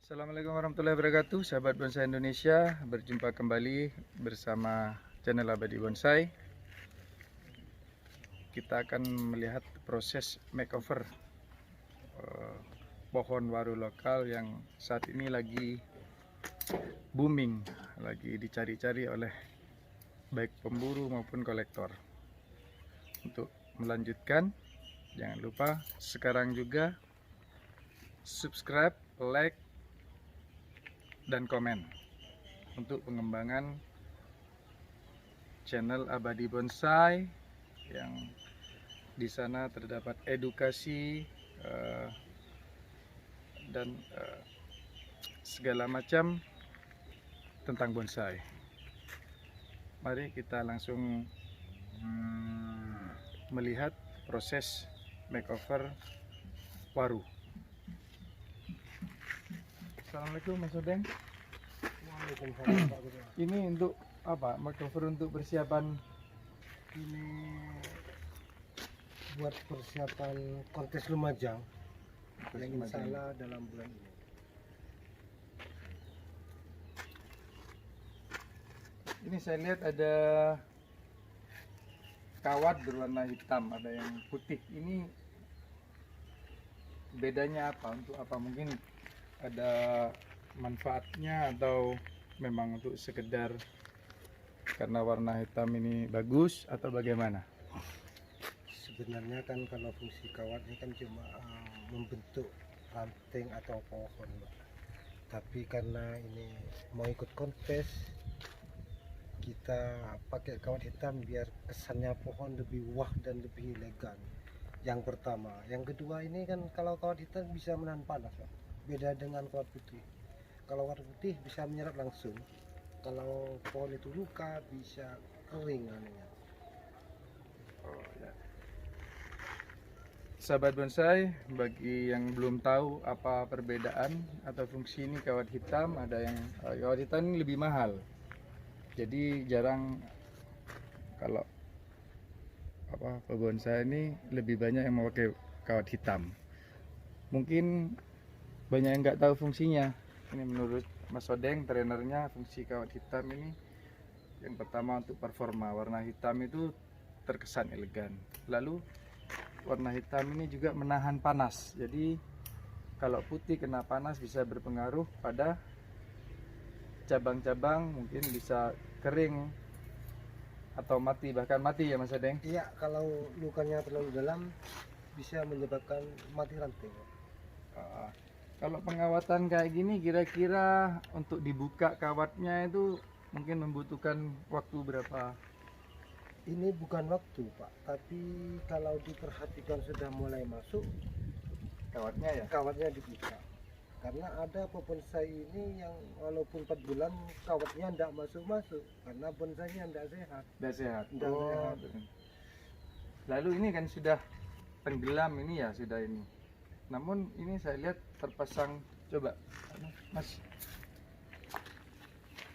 Assalamualaikum warahmatullahi wabarakatuh, sahabat bonsai Indonesia. Berjumpa kembali bersama channel Abadi Bonsai. Kita akan melihat proses makeover pohon waru lokal yang saat ini lagi booming, lagi dicari-cari oleh baik pemburu maupun kolektor. Untuk melanjutkan, jangan lupa sekarang juga subscribe, like, dan komen untuk pengembangan channel Abadi Bonsai, yang di sana terdapat edukasi dan segala macam tentang bonsai. Mari kita langsung melihat proses makeover waru. Assalamualaikum Mas Odeng. Waalaikumsalam Pak Guru. Ini untuk apa? Makeover untuk persiapan Ini buat persiapan kontes Lumajang yang insya Allah dalam bulan ini. Ini saya lihat ada kawat berwarna hitam, ada yang putih. Ini bedanya apa? Untuk apa? Mungkin ada manfaatnya atau memang untuk sekedar karena warna hitam ini bagus atau bagaimana? Sebenarnya kan kalau fungsi kawat ini kan cuma membentuk ranting atau pohon, Pak. Tapi karena ini mau ikut kontes, kita pakai kawat hitam biar kesannya pohon lebih wah dan lebih elegan. Yang pertama, yang kedua ini kan kalau kawat hitam bisa menahan panas, Pak. Beda dengan kawat putih. Kalau kawat putih bisa menyerap langsung. Kalau pohon itu luka bisa kering anunya. Oh, ya. Sahabat bonsai, bagi yang belum tahu apa perbedaan atau fungsi ini kawat hitam, ada yang kawat hitam ini lebih mahal. Jadi jarang kalau pebonsai ini lebih banyak yang memakai kawat hitam. Mungkin banyak yang nggak tahu fungsinya. Ini menurut Mas Odeng, trainernya, fungsi kawat hitam ini yang pertama untuk performa. Warna hitam itu terkesan elegan. Lalu warna hitam ini juga menahan panas. Jadi kalau putih kena panas bisa berpengaruh pada cabang-cabang, mungkin bisa kering atau mati, bahkan mati ya Mas Odeng. Iya, kalau lukanya terlalu dalam bisa menyebabkan mati ranting. Kalau pengawatan kayak gini, kira-kira untuk dibuka kawatnya itu mungkin membutuhkan waktu berapa? Ini bukan waktu, Pak, tapi kalau diperhatikan sudah mulai masuk, Kawatnya ya? kawatnya dibuka. Karena ada bonsai ini yang walaupun 4 bulan kawatnya tidak masuk-masuk karena bonsainya tidak sehat. Udah sehat. Udah sehat. Betul. Lalu ini kan sudah tenggelam ini ya, sudah ini. Namun ini saya lihat terpasang, coba Mas.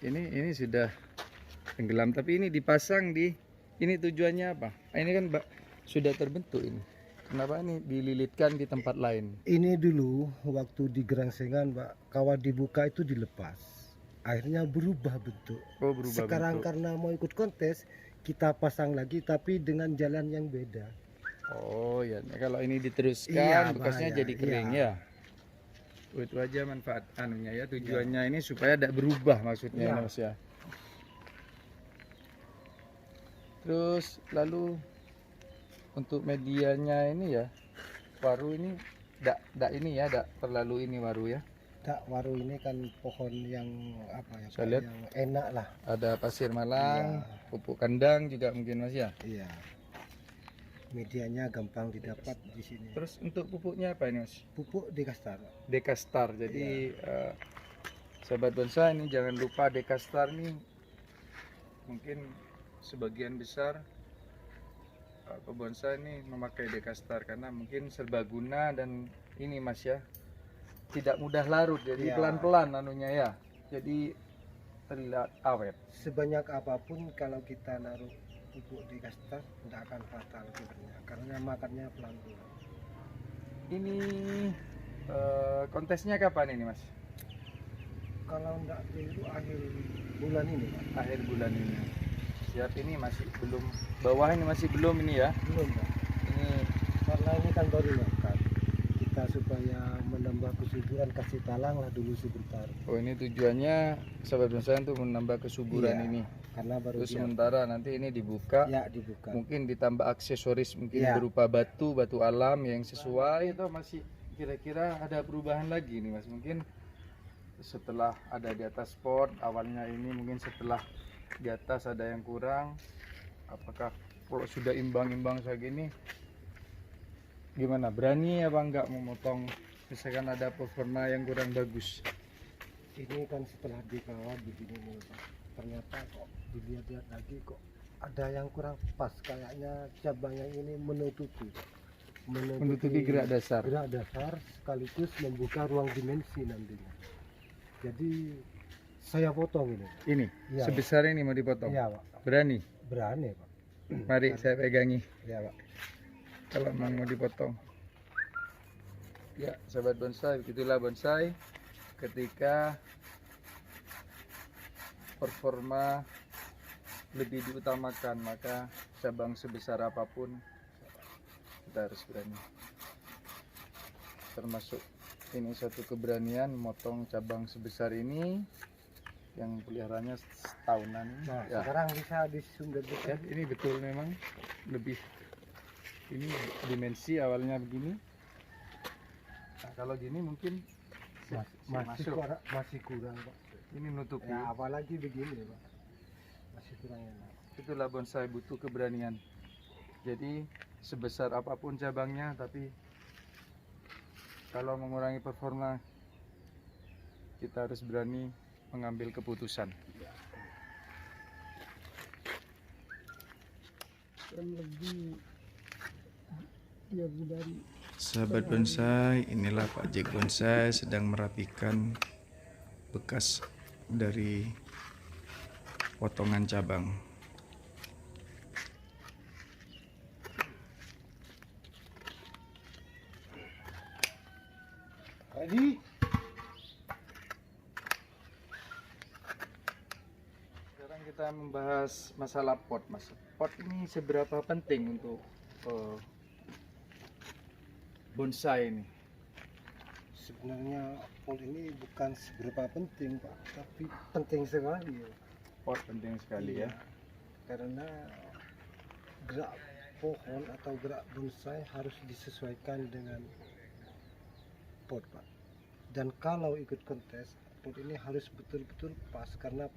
Ini sudah tenggelam, tapi ini dipasang di ini tujuannya apa? Ini kan sudah terbentuk ini. Kenapa ini dililitkan di tempat lain? Ini dulu waktu di gerangsengan, Pak, kawat dibuka itu dilepas. Akhirnya berubah bentuk. Oh, berubah Sekarang bentuk. karena mau ikut kontes, kita pasang lagi tapi dengan jalan yang beda. Oh ya, kalau ini diteruskan Iya, bekasnya bahaya. jadi kering Iya. ya. Oh, itu aja manfaat anunya ya, tujuannya ini supaya tidak berubah maksudnya Iya. Mas ya. Terus lalu untuk medianya ini ya, waru ini tidak terlalu ini waru ya. Tak, waru ini kan pohon yang apa ya, Saya Pak, lihat yang enak lah. ada pasir malang, Iya. pupuk kandang juga mungkin Mas ya. Iya. Medianya gampang didapat di sini. Terus untuk pupuknya apa ini Mas? Pupuk Dekastar. Dekastar. Jadi sahabat bonsai ini jangan lupa Dekastar ini mungkin sebagian besar pebonsai ini memakai Dekastar karena mungkin serbaguna dan ini Mas ya, tidak mudah larut, jadi Iya. pelan-pelan anunya ya, jadi terlihat awet. Sebanyak apapun kalau kita naruh pupuk Dekastar tidak akan fatal sebenarnya karena makannya pelan-pelan. Ini kontesnya kapan ini Mas? kalau enggak keliru akhir bulan ini Pak. Akhir bulan ini. Siap, ini masih belum, bawah ini masih belum ini ya. Belum Pak. Ini Karena ini kan baru makan. Kita supaya menambah kesuburan kasih talang lah dulu sebentar. oh ini tujuannya sahabat bonsai untuk menambah kesuburan Iya, ini. karena baru Terus dia sementara nanti ini dibuka, ya dibuka. mungkin ditambah aksesoris mungkin Iya. berupa batu alam yang sesuai. Itu masih kira-kira ada perubahan lagi nih Mas, mungkin setelah ada di atas pot awalnya ini, mungkin setelah di atas ada yang kurang. Apakah kalau sudah imbang-imbang kayak gini gimana, berani apa enggak memotong misalkan ada performa yang kurang bagus? Ini kan setelah dikawal begini nih Pak. Ternyata kok dilihat-lihat lagi kok ada yang kurang pas, kayaknya cabang yang ini Menutupi gerak dasar. gerak dasar sekaligus membuka ruang dimensi nantinya. Jadi saya potong ini. Ini Iya, sebesar ini mau dipotong? Iya Pak, Berani? berani Pak. Mari saya pegangi Ya Pak. kalau memang mau dipotong. Ya sahabat bonsai, begitulah bonsai ketika performa lebih diutamakan, maka cabang sebesar apapun kita harus berani. Termasuk ini satu keberanian motong cabang sebesar ini yang peliharanya setahunan. Nah, Ya, sekarang bisa disumber ya, ini betul memang lebih, ini dimensi awalnya begini. Nah, kalau gini mungkin masih kurang Pak. ini nutupi. Ya apalagi begini Pak. Masih kurang enak. Itulah bonsai butuh keberanian. Jadi sebesar apapun cabangnya, tapi kalau mengurangi performa kita harus berani mengambil keputusan. Lebih dia dari Sahabat bonsai, inilah Pak Jack Bonsai sedang merapikan bekas dari potongan cabang. Ready? Sekarang kita membahas masalah pot, Mas. Pot ini seberapa penting untuk bonsai ini? Sebenarnya pot ini bukan seberapa penting Pak, tapi penting sekali ya. Pot penting sekali ya. Karena gerak pohon atau gerak bonsai harus disesuaikan dengan pot Pak. Dan kalau ikut kontes, pot ini harus betul-betul pas karena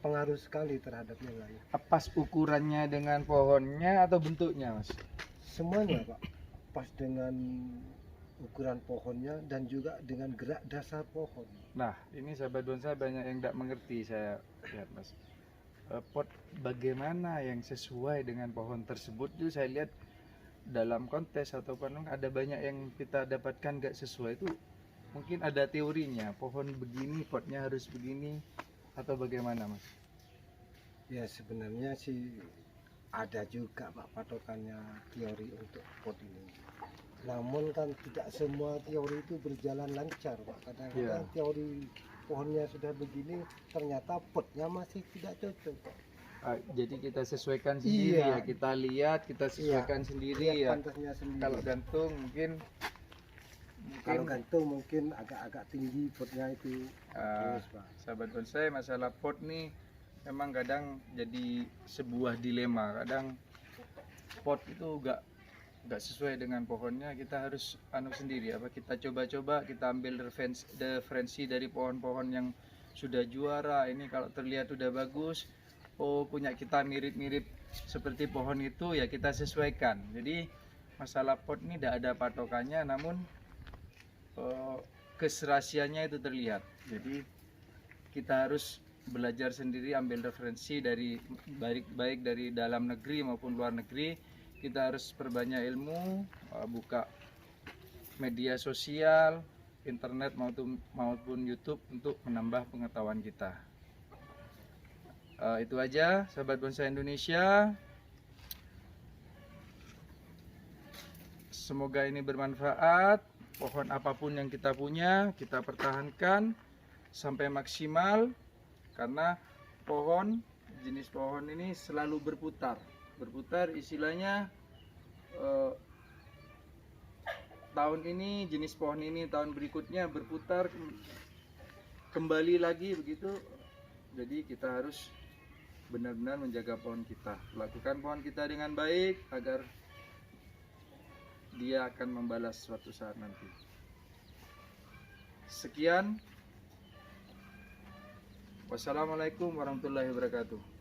pengaruh sekali terhadap yang lain. Pas ukurannya dengan pohonnya atau bentuknya, Mas? Semuanya Pak, pas dengan ukuran pohonnya dan juga dengan gerak dasar pohon. Nah, ini sahabat bonsai banyak yang tidak mengerti, saya lihat Mas. Pot bagaimana yang sesuai dengan pohon tersebut itu saya lihat dalam kontes atau ada banyak yang kita dapatkan gak sesuai. Itu mungkin ada teorinya, pohon begini potnya harus begini atau bagaimana Mas? Ya sebenarnya sih ada juga Pak patokannya teori untuk pot ini. Namun kan tidak semua teori itu berjalan lancar Pak. Kadang-kadang teori pohonnya sudah begini, ternyata potnya masih tidak cocok Pak. Jadi kita sesuaikan sendiri Iya. ya, kita lihat, kita sesuaikan sendiri Lihat ya. pantasnya sendiri. Kalau gantung mungkin Kalau gantung mungkin agak-agak tinggi potnya itu. Terus Pak. sahabat bonsai, masalah pot nih memang kadang jadi sebuah dilema. Kadang pot itu nggak sesuai dengan pohonnya, kita harus sendiri apa, kita coba-coba, kita ambil referensi dari pohon-pohon yang sudah juara. Ini kalau terlihat udah bagus, oh punya kita mirip-mirip seperti pohon itu, ya kita sesuaikan. Jadi masalah pot ini tidak ada patokannya, namun keserasiannya itu terlihat. Jadi kita harus belajar sendiri, ambil referensi dari baik dari dalam negeri maupun luar negeri. Kita harus perbanyak ilmu, buka media sosial, internet maupun YouTube untuk menambah pengetahuan kita. Itu aja sahabat bonsai Indonesia. Semoga ini bermanfaat. Pohon apapun yang kita punya, kita pertahankan. sampai maksimal, karena jenis pohon ini selalu berputar istilahnya. Tahun ini jenis pohon ini, tahun berikutnya berputar kembali lagi begitu. Jadi kita harus benar-benar menjaga pohon kita, lakukan pohon kita dengan baik agar dia akan membalas suatu saat nanti. Sekian, wassalamualaikum warahmatullahi wabarakatuh.